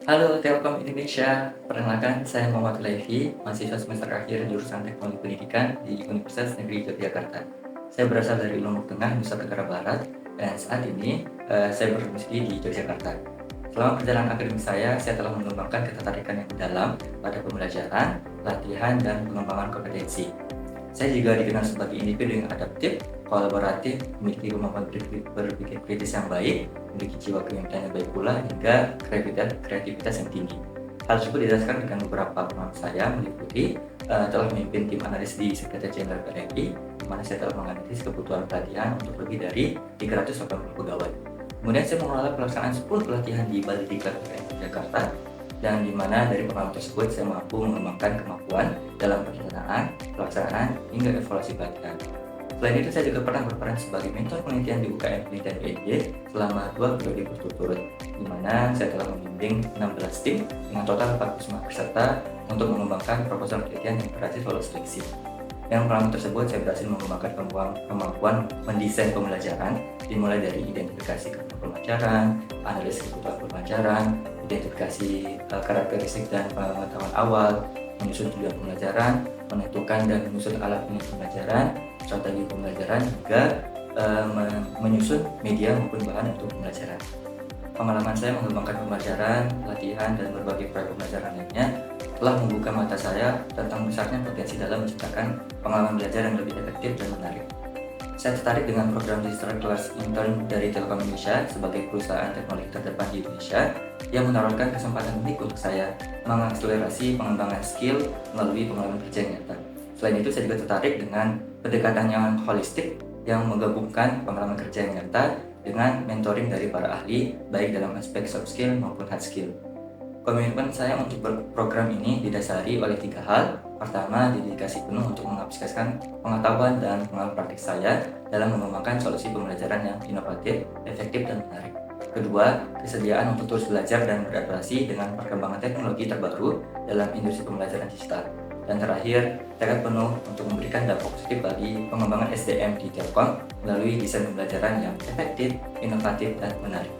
Halo Telkom Indonesia, perkenalkan saya Muhammad Levi, mahasiswa semester akhir jurusan Teknologi Pendidikan di Universitas Negeri Yogyakarta. Saya berasal dari Lombok Tengah, Nusa Tenggara Barat, dan saat ini saya berdomisili di Yogyakarta. Selama perjalanan akademik saya telah mengembangkan ketertarikan yang mendalam pada pembelajaran, latihan, dan pengembangan kompetensi. Saya juga dikenal sebagai individu yang adaptif, kolaboratif, memiliki kemampuan berpikir kritis yang baik, memiliki jiwa kepemimpinan yang baik pula, hingga kreativitas yang tinggi. Hal tersebut didasarkan dengan beberapa pengalaman saya meliputi telah memimpin tim analis di Sekretariat Jenderal PNRI, di mana saya telah menganalisis kebutuhan pelatihan untuk lebih dari 380 pegawai. Kemudian saya mengelola pelaksanaan 10 pelatihan di Balai Diklat Jakarta, dan di mana dari pengalaman tersebut saya mampu mengembangkan kemampuan dalam perencanaan, pelaksanaan, hingga evaluasi pelatihan. Selain itu, saya juga pernah berperan sebagai mentor penelitian di UKM Penelitian UNJ selama 2 periode berturut-turut, di mana saya telah membimbing 16 tim dengan total 49 peserta untuk mengembangkan proposal penelitian yang berhasil lolos seleksi. Dengan pengalaman tersebut, saya berhasil mengembangkan kemampuan mendesain pembelajaran, dimulai dari identifikasi kebutuhan pembelajaran, analisis kebutuhan pembelajaran, identifikasi karakteristik dan pengetahuan awal, menyusun tujuan pembelajaran, menentukan dan menyusun alat penunjang pembelajaran, strategi pembelajaran, hingga menyusun media maupun bahan untuk pembelajaran. Pengalaman saya mengembangkan pembelajaran, latihan, dan berbagai proyek pembelajaran lainnya telah membuka mata saya tentang besarnya potensi dalam menciptakan pengalaman belajar yang lebih efektif dan menarik. Saya tertarik dengan program Digital Class Intern dari Telkom Indonesia sebagai perusahaan teknologi terdepan di Indonesia yang menawarkan kesempatan unik untuk saya mengakselerasi pengembangan skill melalui pengalaman kerja yang nyata. Selain itu, saya juga tertarik dengan pendekatan yang holistik yang menggabungkan pengalaman kerja yang nyata dengan mentoring dari para ahli, baik dalam aspek soft skill maupun hard skill. Komitmen saya untuk program ini didasari oleh 3 hal. Pertama, dedikasi penuh untuk mengaplikasikan pengetahuan dan pengalaman praktik saya dalam mengembangkan solusi pembelajaran yang inovatif, efektif, dan menarik. Kedua, kesediaan untuk terus belajar dan beradaptasi dengan perkembangan teknologi terbaru dalam industri pembelajaran digital. Dan terakhir, tekad penuh untuk memberikan dampak positif bagi pengembangan SDM di Telkom melalui desain pembelajaran yang efektif, inovatif, dan menarik.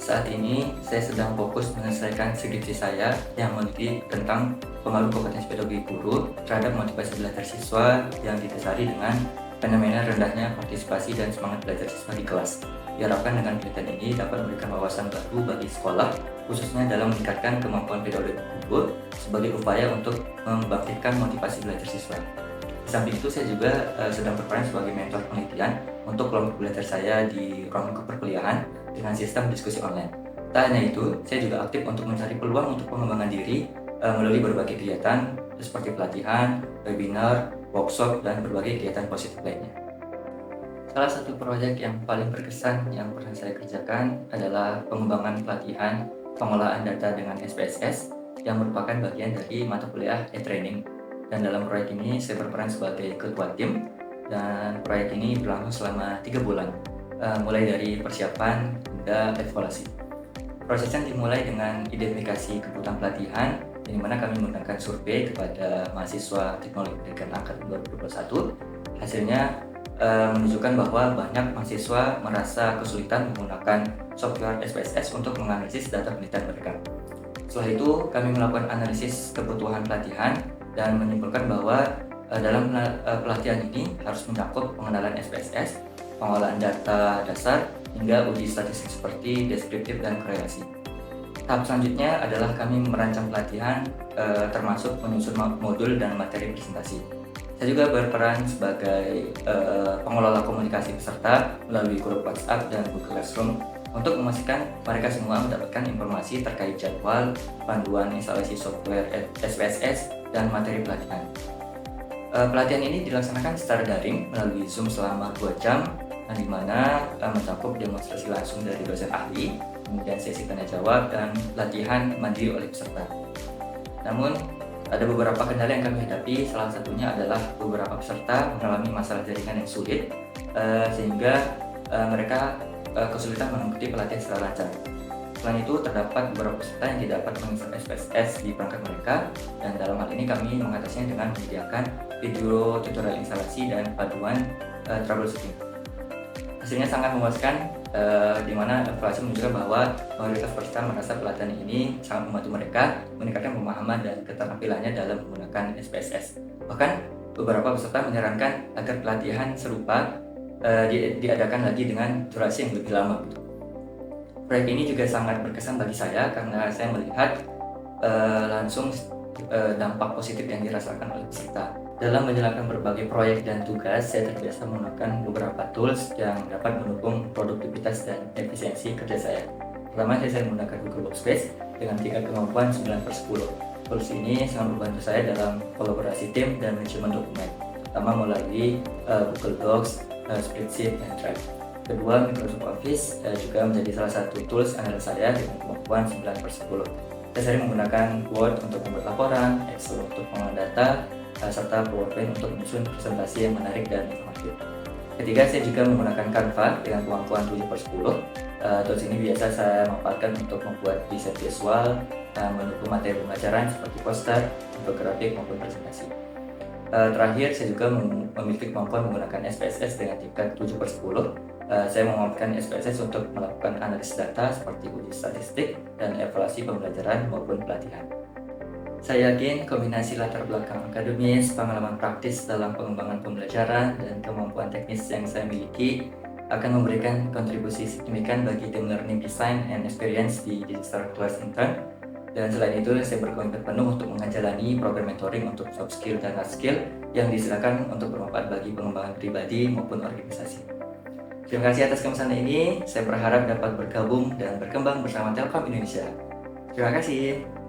Saat ini, saya sedang fokus menyelesaikan skripsi saya yang meneliti tentang pengaruh kompetensi pedagogi guru terhadap motivasi belajar siswa yang didasari dengan fenomena rendahnya partisipasi dan semangat belajar siswa di kelas. Diharapkan dengan penelitian ini dapat memberikan wawasan baru bagi sekolah, khususnya dalam meningkatkan kemampuan pedagogi guru sebagai upaya untuk membangkitkan motivasi belajar siswa. Di samping itu, saya juga sedang berperan sebagai mentor penelitian untuk kelompok belajar saya di ruang lingkup perkuliahan dengan sistem diskusi online. Tak hanya itu, saya juga aktif untuk mencari peluang untuk pengembangan diri melalui berbagai kegiatan seperti pelatihan, webinar, workshop, dan berbagai kegiatan positif lainnya. Salah satu proyek yang paling berkesan yang pernah saya kerjakan adalah pengembangan pelatihan pengolahan data dengan SPSS yang merupakan bagian dari mata kuliah e-training. Dan dalam proyek ini saya berperan sebagai ketua tim, dan proyek ini berlangsung selama 3 bulan, mulai dari persiapan hingga evaluasi. Prosesnya dimulai dengan identifikasi kebutuhan pelatihan, di mana kami menggunakan survei kepada mahasiswa teknologi pendidikan angkatan 2021. Hasilnya menunjukkan bahwa banyak mahasiswa merasa kesulitan menggunakan software SPSS untuk menganalisis data penelitian mereka. Setelah itu, kami melakukan analisis kebutuhan pelatihan dan menyimpulkan bahwa dalam pelatihan ini harus mencakup pengenalan SPSS, pengolahan data dasar, hingga uji statistik seperti deskriptif dan korelasi. Tahap selanjutnya adalah kami merancang pelatihan, termasuk menyusun modul dan materi presentasi. Saya juga berperan sebagai pengelola komunikasi peserta melalui grup WhatsApp dan Google Classroom untuk memastikan mereka semua mendapatkan informasi terkait jadwal, panduan instalasi software SPSS, dan materi pelatihan. Pelatihan ini dilaksanakan secara daring melalui Zoom selama 2 jam, di mana mencakup demonstrasi langsung dari dosen ahli, kemudian sesi tanya jawab, dan latihan mandiri oleh peserta. Namun, ada beberapa kendala yang kami hadapi, salah satunya adalah beberapa peserta mengalami masalah jaringan yang sulit, sehingga mereka kesulitan mengikuti pelatihan secara lancar. Selain itu, terdapat beberapa peserta yang tidak dapat menginstal SPSS di perangkat mereka, dan dalam hal ini kami mengatasinya dengan menyediakan video tutorial instalasi dan panduan troubleshooting. Hasilnya sangat memuaskan, di mana evaluasi menunjukkan bahwa mayoritas peserta merasa pelatihan ini sangat membantu mereka meningkatkan pemahaman dan keterampilannya dalam menggunakan SPSS. Bahkan beberapa peserta menyarankan agar pelatihan serupa diadakan lagi dengan durasi yang lebih lama. Proyek ini juga sangat berkesan bagi saya karena saya melihat langsung dampak positif yang dirasakan oleh peserta. Dalam menjalankan berbagai proyek dan tugas, saya terbiasa menggunakan beberapa tools yang dapat mendukung produktivitas dan efisiensi kerja saya. Pertama, saya menggunakan Google Workspace dengan tingkat kemampuan 9/10. Tools ini sangat membantu saya dalam kolaborasi tim dan manajemen dokumen, terutama melalui Google Docs, Spreadsheet, dan Drive. Kedua, Microsoft Office juga menjadi salah satu tools andalan saya dengan kemampuan 9/10. Saya sering menggunakan Word untuk membuat laporan, Excel untuk pengelolaan data, serta PowerPoint untuk menyusun presentasi yang menarik dan informatif. Ketiga, saya juga menggunakan Canva dengan kemampuan 7/10. Tools ini biasa saya manfaatkan untuk membuat desain visual, mendukung materi pembelajaran seperti poster, infografik maupun presentasi. Terakhir, saya juga memiliki kemampuan menggunakan SPSS dengan tingkat 7/10. Saya memanfaatkan SPSS untuk melakukan analisis data seperti uji statistik dan evaluasi pembelajaran maupun pelatihan. Saya yakin kombinasi latar belakang akademis, pengalaman praktis dalam pengembangan pembelajaran, dan kemampuan teknis yang saya miliki akan memberikan kontribusi signifikan bagi tim learning design and experience di Digital Class Intern. Dan selain itu, saya berkomitmen penuh untuk menjalani program mentoring untuk soft skill dan hard skill yang disediakan untuk bermanfaat bagi pengembangan pribadi maupun organisasi. Terima kasih atas kemesan ini. Saya berharap dapat bergabung dan berkembang bersama Telkom Indonesia. Terima kasih.